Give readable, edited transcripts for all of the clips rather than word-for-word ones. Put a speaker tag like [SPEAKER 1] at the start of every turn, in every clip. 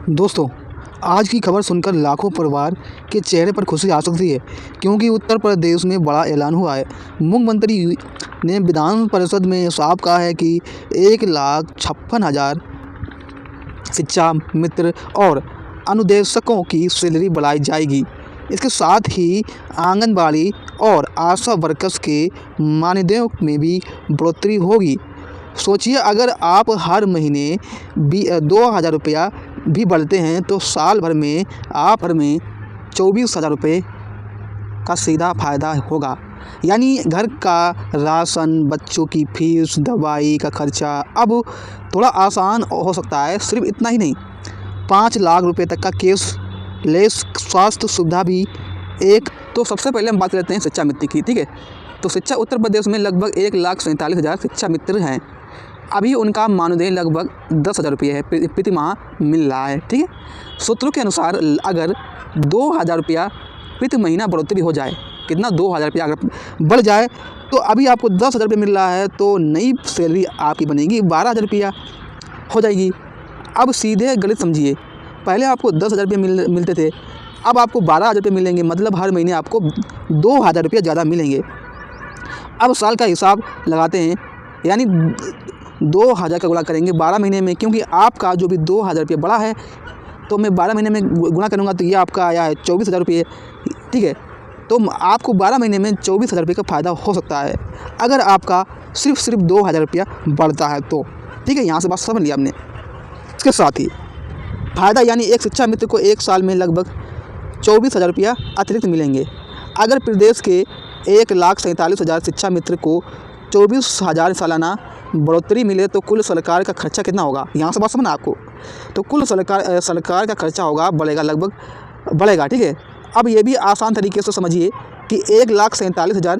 [SPEAKER 1] दोस्तों, आज की खबर सुनकर लाखों परिवार के चेहरे पर खुशी आ सकती है, क्योंकि उत्तर प्रदेश में बड़ा ऐलान हुआ है। मुख्यमंत्री ने विधान परिषद में साफ कहा है कि 1,56,000 शिक्षा मित्र और अनुदेशकों की सैलरी बढ़ाई जाएगी। इसके साथ ही आंगनबाड़ी और आशा वर्कर्स के मानदेय में भी बढ़ोतरी होगी। सोचिए, अगर आप हर महीने 2,000 रुपया भी बढ़ते हैं तो साल भर में 24,000 रुपये का सीधा फ़ायदा होगा। यानी घर का राशन, बच्चों की फीस, दवाई का खर्चा अब थोड़ा आसान हो सकता है। सिर्फ इतना ही नहीं, 5 लाख रुपये तक का कैशलेस स्वास्थ्य सुविधा भी एक। तो सबसे पहले हम बात करते हैं शिक्षा मित्र की, ठीक है। तो शिक्षा उत्तर प्रदेश में लगभग 1,47,000 शिक्षा मित्र हैं। अभी उनका मानदेय लगभग 10,000 रुपये है, प्रति माह मिल रहा है, ठीक है। सूत्रों के अनुसार अगर 2,000 रुपया प्रति महीना बढ़ोतरी हो जाए, कितना 2,000 रुपया अगर बढ़ जाए, तो अभी आपको 10,000 रुपये मिल रहा है, तो नई सैलरी आपकी बनेगी 12,000 रुपया हो जाएगी। अब सीधे गणित समझिए, पहले आपको 10,000 रुपये मिलते थे, अब आपको 12,000 रुपये मिलेंगे, मतलब हर महीने आपको 2,000 रुपये ज़्यादा मिलेंगे। अब साल का हिसाब लगाते हैं, यानी 2,000 का गुणा करेंगे 12 महीने में, क्योंकि आपका जो भी 2,000 रुपये बढ़ा है, तो मैं 12 महीने में गुणा करूँगा तो ये आपका आया है 24,000 रुपये, ठीक है। तो आपको 12 महीने में 24,000 रुपये का फ़ायदा हो सकता है, अगर आपका सिर्फ 2,000 रुपया बढ़ता है तो, ठीक है। यहाँ से बात समझ लिया आपने। इसके साथ ही फ़ायदा, यानी एक शिक्षा मित्र को एक साल में लगभग 24,000 रुपया अतिरिक्त मिलेंगे। अगर प्रदेश के 1,47,000 शिक्षा मित्र को 24,000 सालाना बढ़ोतरी मिले तो कुल सरकार का खर्चा कितना होगा, यहाँ से बात समझना आपको। तो कुल सरकार का खर्चा होगा, बढ़ेगा, ठीक है। अब ये भी आसान तरीके से समझिए कि 1,47,000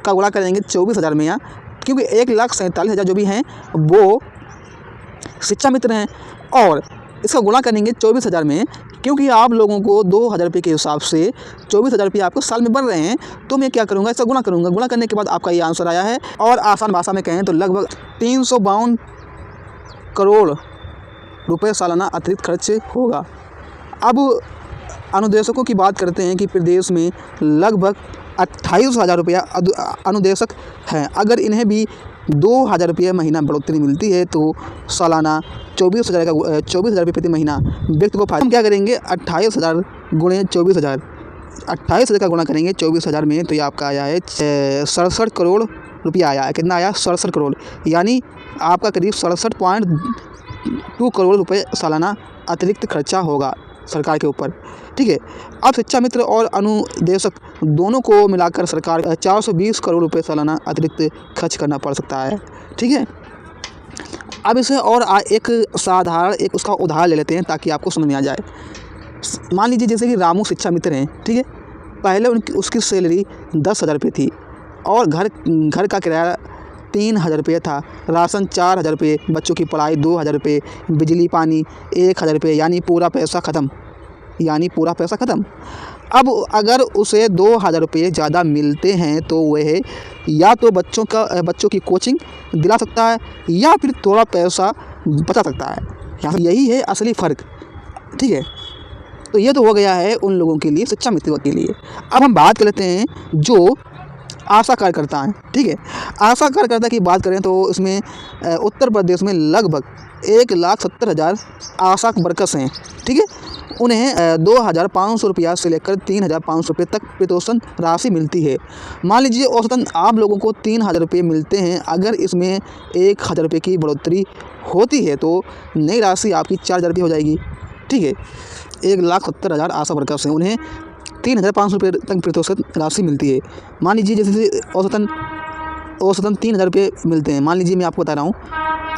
[SPEAKER 1] का गुणा करेंगे 24,000 में, यहाँ क्योंकि 1,47,000 जो भी हैं वो शिक्षा मित्र हैं, और इसका गुणा करेंगे 24,000 में, क्योंकि आप लोगों को 2,000 रुपये के हिसाब से 24,000 रुपये आपको साल में बढ़ रहे हैं। तो मैं क्या करूँगा, इसका गुणा करूँगा। गुणा करने के बाद आपका ये आंसर आया है, और आसान भाषा में कहें तो लगभग 352 करोड़ रुपये सालाना अतिरिक्त खर्च होगा। अब अनुदेशकों की बात करते हैं कि प्रदेश में लगभग 28,000 रुपया अनुदेशक हैं। अगर इन्हें भी 2,000 रुपये महीना बढ़ोतरी मिलती है तो सालाना 24,000 रुपये प्रति महीना व्यक्ति को फायदा। हम क्या करेंगे, 28,000 गुणे 24,000, 28,000 का गुणा करेंगे 24,000 में, तो ये आपका आया है 67 करोड़ रुपया आया है। कितना आया, 67 करोड़, यानी आपका करीब 67.2 करोड़ रुपये सालाना अतिरिक्त खर्चा होगा सरकार के ऊपर, ठीक है। अब शिक्षा मित्र और अनुदेशक दोनों को मिलाकर सरकार 420 करोड़ रुपये सालाना अतिरिक्त खर्च करना पड़ सकता है, ठीक है। अब इसे और एक उसका उदाहरण ले लेते हैं ताकि आपको समझ में आ जाए। मान लीजिए जैसे कि रामू शिक्षा मित्र हैं, ठीक है। पहले उसकी सैलरी 10,000 रुपये थी, और घर का किराया 3,000 रुपये था, राशन 4,000 रुपये, बच्चों की पढ़ाई 2,000 रुपये, बिजली पानी 1,000 रुपये, यानी पूरा पैसा ख़त्म। अब अगर उसे 2,000 रुपये ज़्यादा मिलते हैं तो वह या तो बच्चों की कोचिंग दिला सकता है, या फिर थोड़ा पैसा बचा सकता है। यही है असली फ़र्क, ठीक है। तो ये तो हो गया है उन लोगों के लिए, शिक्षा मित्रों के लिए। अब हम बात कर लेते हैं जो आशा कार्यकर्ता हैं, ठीक है। आशा कार्यकर्ता की बात करें तो इसमें उत्तर प्रदेश में लगभग 1,70,000 आशा वर्कर्स हैं, ठीक है। उन्हें 2,500 रुपया से लेकर 3,500 रुपये तक प्रोत्साहन राशि मिलती है। मान लीजिए औसतन आप लोगों को 3,000 रुपये मिलते हैं, अगर इसमें 1,000 रुपये की बढ़ोतरी होती है तो नई राशि आपकी 4,000 रुपये हो जाएगी, ठीक है। 1,70,000 आशा वर्कर्स हैं, उन्हें 3,500 रुपये तक प्रोत्साहन राशि मिलती है। मान लीजिए जैसे औसतन 3,000 रुपये मिलते हैं। मान लीजिए मैं आपको बता रहा हूँ,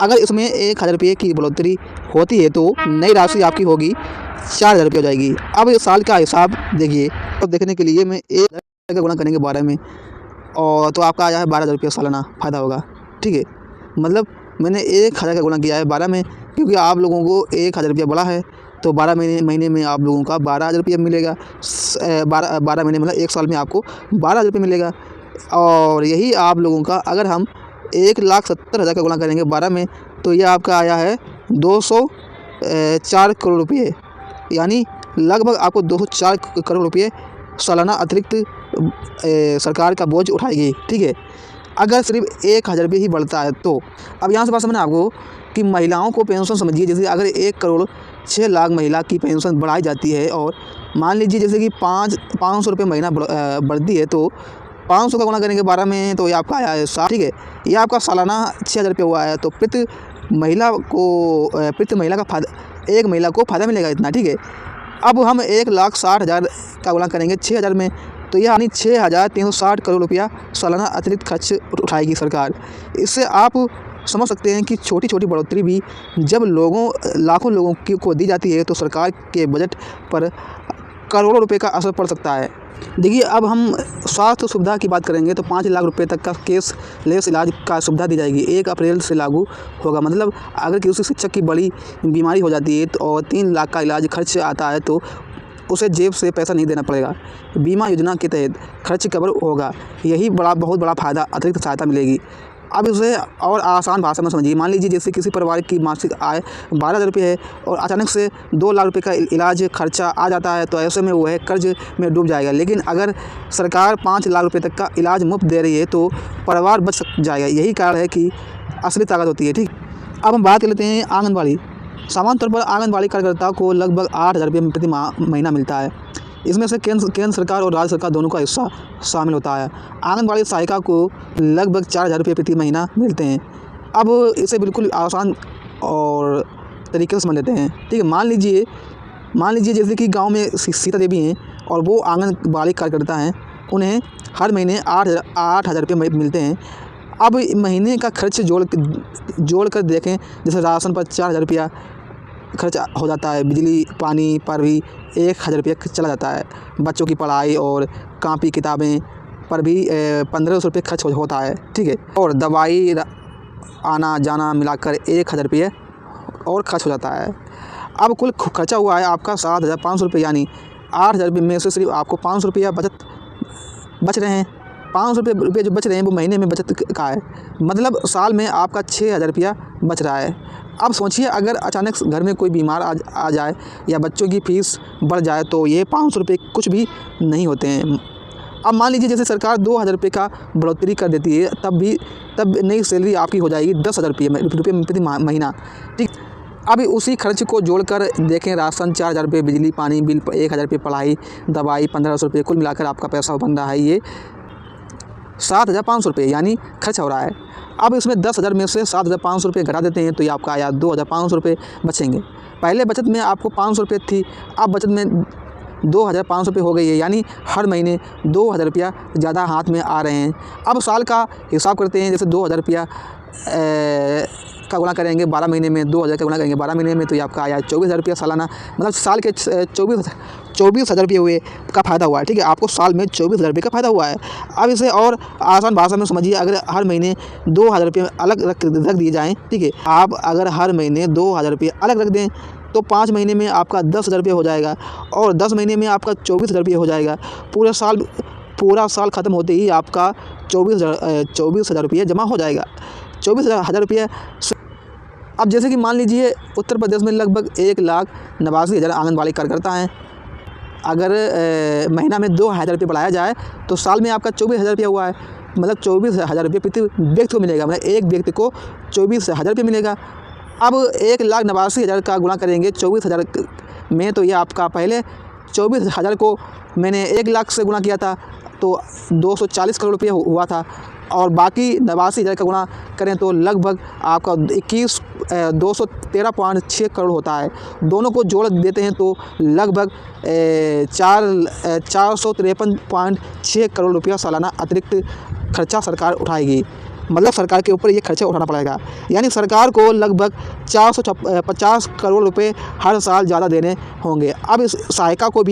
[SPEAKER 1] अगर इसमें 1,000 रुपये की बढ़ोतरी होती है तो नई राशि आपकी होगी 4,000 रुपये हो जाएगी। अब इस साल का हिसाब देखिए, तो देखने के लिए मैं 1,000 का गुणा करेंगे 12 में, और तो आपका आया है 12,000 रुपये सालाना फ़ायदा होगा, ठीक है। मतलब मैंने 1,000 का गुणा किया है 12 में, क्योंकि आप लोगों को 1,000 रुपया बढ़ा है, तो 12 महीने में आप लोगों का 12,000 रुपया मिलेगा। 12 महीने मतलब एक साल में आपको 12,000 रुपये मिलेगा। और यही आप लोगों का, अगर हम 1,70,000 का गुणा करेंगे 12 में, तो ये आपका आया है 204 करोड़ रुपये, यानी लगभग आपको 204 करोड़ रुपये सालाना अतिरिक्त सरकार का बोझ उठाएगी। ठीक है, अगर सिर्फ 1000 रुपये ही बढ़ता है तो। अब यहाँ से बात समझना आपको कि महिलाओं को पेंशन समझिए, जैसे अगर 1,06,00,000 महिला की पेंशन बढ़ाई जाती है और मान लीजिए जैसे कि 500 रुपये महीना बढ़ती है, तो 500 का गुणा करेंगे 12 में तो ये आपका आया है 60। ठीक है, ये आपका सालाना 6,000 रुपये हुआ है। तो प्रति महिला को फ़ायदा मिलेगा इतना। ठीक है, अब हम 1,60,000 का गुणा करेंगे 6,000 में, तो यह यानी 6,360 करोड़ रुपया सालाना अतिरिक्त खर्च उठाएगी सरकार। इससे आप समझ सकते हैं कि छोटी छोटी बढ़ोतरी भी जब लाखों लोगों को दी जाती है तो सरकार के बजट पर करोड़ों रुपए का असर पड़ सकता है। देखिए, अब हम स्वास्थ्य सुविधा की बात करेंगे तो 5 लाख रुपए तक का कैशलेस इलाज का सुविधा दी जाएगी। 1 अप्रैल से लागू होगा। मतलब अगर किसी शिक्षक की बड़ी बीमारी हो जाती है और 3 लाख का इलाज खर्च आता है तो उसे जेब से पैसा नहीं देना पड़ेगा। बीमा योजना के तहत खर्च कवर होगा। यही बहुत बड़ा फ़ायदा, अतिरिक्त सहायता मिलेगी। अब इसे और आसान भाषा में समझिए। मान लीजिए जैसे किसी परिवार की मासिक आय 12,000 रुपये है और अचानक से 2 लाख रुपये का इलाज खर्चा आ जाता है, तो ऐसे में वह कर्ज में डूब जाएगा। लेकिन अगर सरकार 5 लाख रुपये तक का इलाज मुफ्त दे रही है तो परिवार बच जाएगा। यही कारण है कि असली ताकत होती है। ठीक, अब हम बात कर लेते हैं आंगनबाड़ी। सामान्य तौर पर आंगनबाड़ी कार्यकर्ताओं को लगभग 8,000 रुपये प्रति महीना मिलता है। इसमें से केंद्र सरकार और राज्य सरकार दोनों का हिस्सा शामिल होता है। आंगनबाड़ी सहायिका को लगभग 4,000 रुपये प्रति महीना मिलते हैं। अब इसे बिल्कुल आसान और तरीके से समझ लेते हैं। ठीक है, मान लीजिए जैसे कि गांव में सीता देवी हैं और वो आंगनबाड़ी कार्यकर्ता हैं, उन्हें हर महीने 8,000 रुपये मिलते हैं। अब महीने का खर्च जोड़ कर देखें, जैसे राशन पर 4,000 रुपया खर्च हो जाता है, बिजली पानी पर भी 1,000 रुपया चला जाता है, बच्चों की पढ़ाई और कापी किताबें पर भी 1,500 रुपये खर्च होता है। ठीक है, और दवाई आना जाना मिलाकर 1,000 रुपये और खर्च हो जाता है। अब कुल खर्चा हुआ है आपका 7,500 रुपये, यानी 8,000 रुपये में से सिर्फ आपको 500 रुपया बच रहे हैं। 500 रुपये जो बच रहे हैं वो महीने में बचत का है। मतलब साल में आपका 6,000 रुपया बच रहा है। अब सोचिए, अगर अचानक घर में कोई बीमार आ जाए या बच्चों की फीस बढ़ जाए तो ये 500 रुपये कुछ भी नहीं होते हैं। अब मान लीजिए जैसे सरकार 2,000 रुपये का बढ़ोतरी कर देती है, तब नई सैलरी आपकी हो जाएगी 10,000 रुपये प्रति महीना। ठीक, अब उसी खर्च को जोड़कर देखें, राशन 4,000 रुपये, बिजली पानी बिल 1,000 रुपये, पढ़ाई दवाई 1,500 रुपये, कुल मिलाकर आपका पैसा बन रहा है ये 7,500 रुपये, यानी खर्च हो रहा है। अब इसमें 10,000 में से 7,500 रुपये घटा देते हैं तो ये आपका आया 2,500 रुपये बचेंगे। पहले बचत में आपको 500 रुपये थी, अब बचत में 2,500 रुपये हो गई है, यानी हर महीने 2,000 रुपया ज़्यादा हाथ में आ रहे हैं। अब साल का हिसाब करते हैं, जैसे 2,000 रुपया का गुणा करेंगे 12 महीने में, 2,000 का गुणा करेंगे 12 महीने में तो ये आपका आया 24,000 रुपया सालाना। मतलब साल के 24,000 रुपये हुए का फ़ायदा हुआ है। ठीक है, आपको साल में 24,000 रुपये का फ़ायदा हुआ है। अब इसे और आसान भाषा में समझिए, अगर हर महीने 2,000 रुपये अलग रख दिए जाएँ, ठीक है, आप अगर हर महीने 2,000 रुपये अलग रख दें तो 5 महीने में आपका 10,000 रुपये हो जाएगा और 10 महीने में आपका 24,000 रुपये हो जाएगा। पूरा साल ख़त्म होते ही आपका 24,000 रुपये जमा हो जाएगा। 24,000 रुपये। अब जैसे कि मान लीजिए उत्तर प्रदेश में लगभग 1,89,000 आंगनबाड़ी कार्यकर्ता हैं। अगर महीना में 2,000 रुपये बढ़ाया जाए तो साल में आपका 24,000 रुपया हुआ है। मतलब 24,000 रुपये प्रति व्यक्ति को मिलेगा। मतलब एक व्यक्ति को 24,000 रुपये मिलेगा। अब 1,89,000 का गुणा करेंगे 24,000 में तो ये आपका, पहले 24,000 को मैंने 1 लाख से गुणा किया था तो 240 करोड़ रुपये हुआ था, और बाकी 89,000 का गुणा करें तो लगभग आपका 213.6 करोड़ होता है। दोनों को जोड़ देते हैं तो लगभग 453.6 करोड़ रुपया सालाना अतिरिक्त खर्चा सरकार उठाएगी। मतलब सरकार के ऊपर ये खर्चा उठाना पड़ेगा, यानी सरकार को लगभग 450 करोड़ रुपए हर साल ज़्यादा देने होंगे। अब इस सहायिका को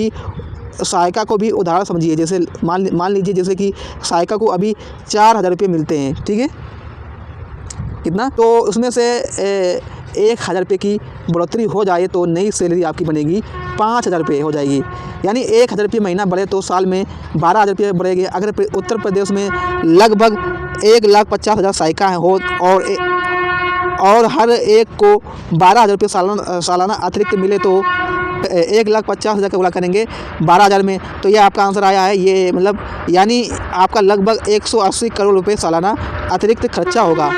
[SPEAKER 1] भी उदाहरण समझिए। जैसे मान लीजिए जैसे कि सहायिका को अभी 4,000 रुपये मिलते हैं, ठीक है, कितना, तो उसमें से 1,000 रुपये की बढ़ोतरी हो जाए तो नई सैलरी आपकी बनेगी 5,000 रुपये हो जाएगी। यानी 1,000 रुपये महीना बढ़े तो साल में 12,000 रुपये बढ़ेंगे। अगर उत्तर प्रदेश में लगभग 1,50,000 सहायिका हो और हर एक को 12,000 रुपये सालाना अतिरिक्त मिले तो 1,50,000 का गुणा करेंगे 12,000 में, तो ये आपका आंसर आया है। ये मतलब यानी आपका लगभग 180 करोड़ रुपए सालाना अतिरिक्त खर्चा होगा।